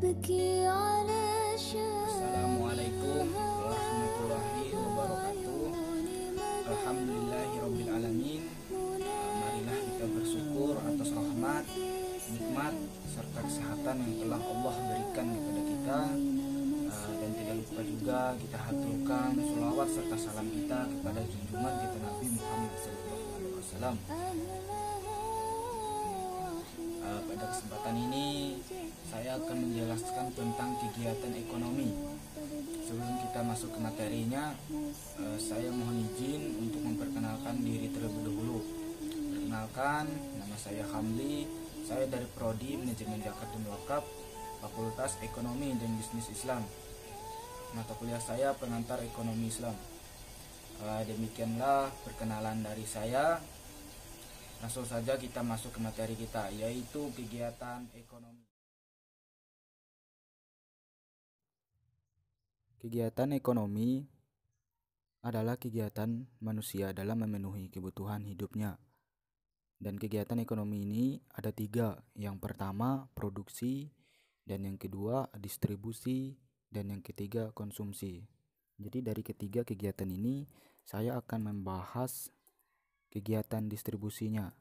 Assalamualaikum warahmatullahi wabarakatuh. Alhamdulillahirobbilalamin. Marilah kita bersyukur atas rahmat, nikmat, serta kesehatan yang telah Allah berikan kepada kita. Dan tidak lupa juga kita haturkan sholawat serta salam kita kepada junjungan kita Nabi Muhammad SAW. Pada kesempatan ini saya akan menjelaskan tentang kegiatan ekonomi. Sebelum kita masuk ke materinya, saya mohon izin untuk memperkenalkan diri terlebih dahulu. Perkenalkan, nama saya Hamli. Saya dari Prodi Manajemen Zakat dan Wakaf, Fakultas Ekonomi dan Bisnis Islam. Mata kuliah saya pengantar ekonomi Islam. Demikianlah perkenalan dari saya. Langsung saja kita masuk ke materi kita, yaitu kegiatan ekonomi. Kegiatan ekonomi adalah kegiatan manusia dalam memenuhi kebutuhan hidupnya. Dan kegiatan ekonomi ini ada 3. Yang pertama produksi, dan yang kedua distribusi, dan yang ketiga konsumsi. Jadi dari ketiga kegiatan ini saya akan membahas kegiatan distribusinya,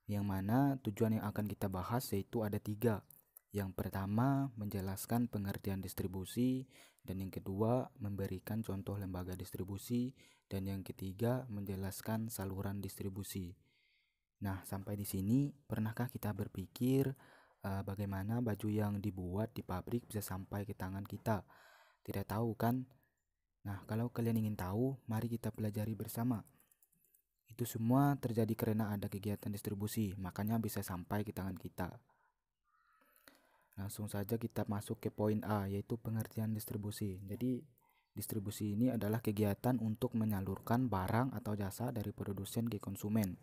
yang mana tujuan yang akan kita bahas yaitu ada 3. Yang pertama menjelaskan pengertian distribusi, dan yang kedua memberikan contoh lembaga distribusi, dan yang ketiga menjelaskan saluran distribusi. Nah, sampai di sini pernahkah kita berpikir bagaimana baju yang dibuat di pabrik bisa sampai ke tangan kita? Tidak tahu kan? Nah, kalau kalian ingin tahu, mari kita pelajari bersama. Itu semua terjadi karena ada kegiatan distribusi, makanya bisa sampai ke tangan kita. Langsung saja kita masuk ke poin A, yaitu pengertian distribusi. Jadi distribusi ini adalah kegiatan untuk menyalurkan barang atau jasa dari produsen ke konsumen.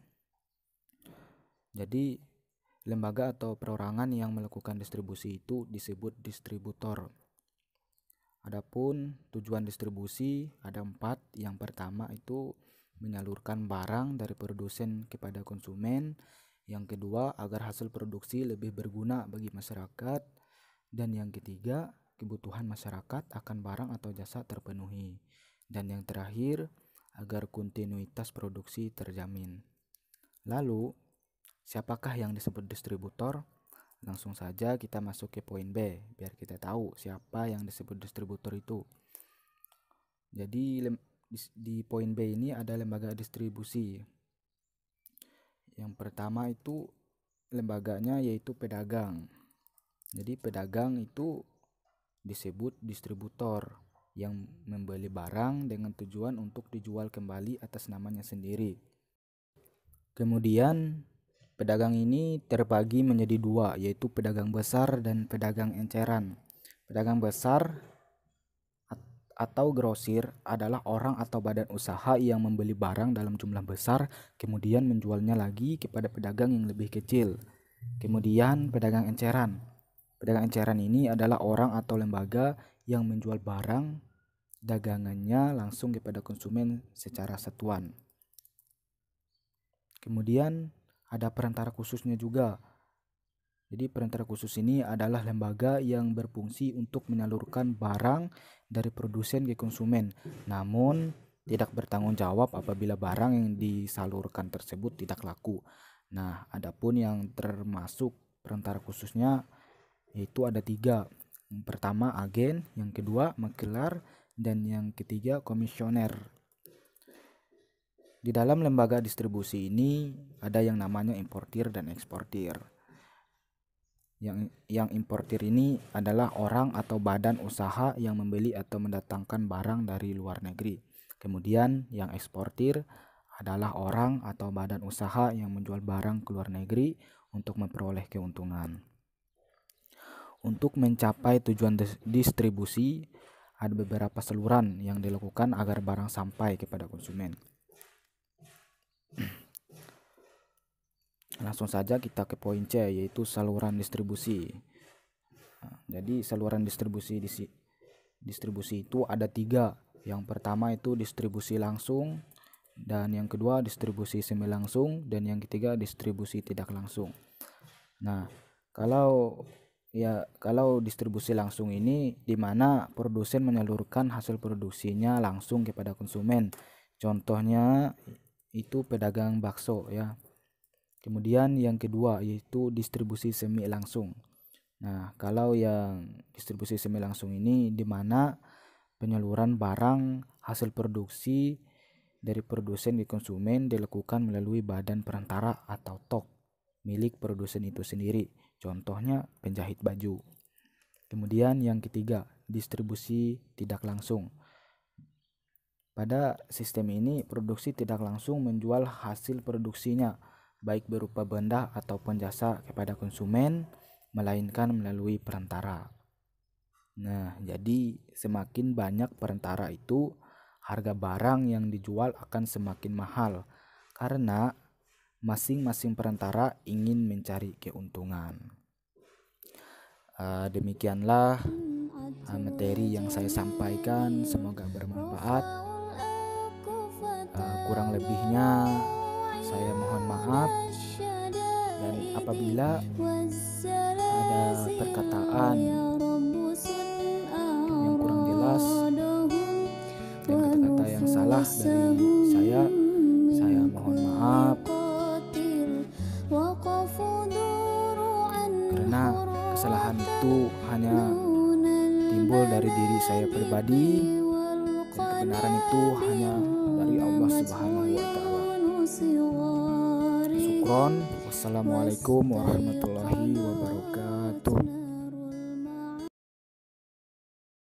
Jadi lembaga atau perorangan yang melakukan distribusi itu disebut distributor. Adapun tujuan distribusi ada 4. Yang pertama itu menyalurkan barang dari produsen kepada konsumen. Yang kedua, agar hasil produksi lebih berguna bagi masyarakat. Dan yang ketiga, kebutuhan masyarakat akan barang atau jasa terpenuhi. Dan yang terakhir, agar kontinuitas produksi terjamin. Lalu, siapakah yang disebut distributor? Langsung saja kita masuk ke poin B, biar kita tahu siapa yang disebut distributor itu. Jadi di poin B ini ada lembaga distribusi. Yang pertama itu lembaganya yaitu pedagang. Jadi pedagang itu disebut distributor yang membeli barang dengan tujuan untuk dijual kembali atas namanya sendiri. Kemudian pedagang ini terbagi menjadi 2, yaitu pedagang besar dan pedagang eceran. Pedagang besar atau grosir adalah orang atau badan usaha yang membeli barang dalam jumlah besar kemudian menjualnya lagi kepada pedagang yang lebih kecil. Kemudian pedagang eceran. Pedagang eceran ini adalah orang atau lembaga yang menjual barang dagangannya langsung kepada konsumen secara satuan. Kemudian ada perantara khususnya juga. Jadi perantara khusus ini adalah lembaga yang berfungsi untuk menyalurkan barang dari produsen ke konsumen, namun tidak bertanggung jawab apabila barang yang disalurkan tersebut tidak laku. Nah, adapun yang termasuk perantara khususnya yaitu ada 3. Yang pertama agen, yang kedua makelar, dan yang ketiga komisioner. Di dalam lembaga distribusi ini ada yang namanya importir dan eksportir. Yang importir ini adalah orang atau badan usaha yang membeli atau mendatangkan barang dari luar negeri. Kemudian yang eksportir adalah orang atau badan usaha yang menjual barang ke luar negeri untuk memperoleh keuntungan. Untuk mencapai tujuan distribusi, ada beberapa saluran yang dilakukan agar barang sampai kepada konsumen. Langsung saja kita ke poin C, yaitu saluran distribusi. Jadi saluran distribusi itu ada 3. Yang pertama itu distribusi langsung, dan yang kedua distribusi semi langsung, dan yang ketiga distribusi tidak langsung. Nah, kalau Ya, kalau distribusi langsung ini di mana produsen menyalurkan hasil produksinya langsung kepada konsumen. Contohnya itu pedagang bakso ya. Kemudian yang kedua yaitu distribusi semi langsung. Nah, kalau yang distribusi semi langsung ini di mana penyaluran barang hasil produksi dari produsen ke konsumen dilakukan melalui badan perantara atau TOK milik produsen itu sendiri. Contohnya penjahit baju. Kemudian yang ketiga, distribusi tidak langsung. Pada sistem ini, produksi tidak langsung menjual hasil produksinya, baik berupa benda ataupun jasa kepada konsumen, melainkan melalui perantara. Nah, jadi semakin banyak perantara itu, harga barang yang dijual akan semakin mahal, karena masing-masing perantara ingin mencari keuntungan. Demikianlah materi yang saya sampaikan, semoga bermanfaat. Kurang lebihnya saya mohon maaf, dan apabila ada perkataan yang kurang jelas dan kata-kata yang salah dari saya mohon maaf, karena kesalahan itu hanya timbul dari diri saya pribadi, dan kebenaran itu hanya dari Allah Subhanahu wa Ta'ala. Syukron. Wassalamualaikum warahmatullahi wabarakatuh.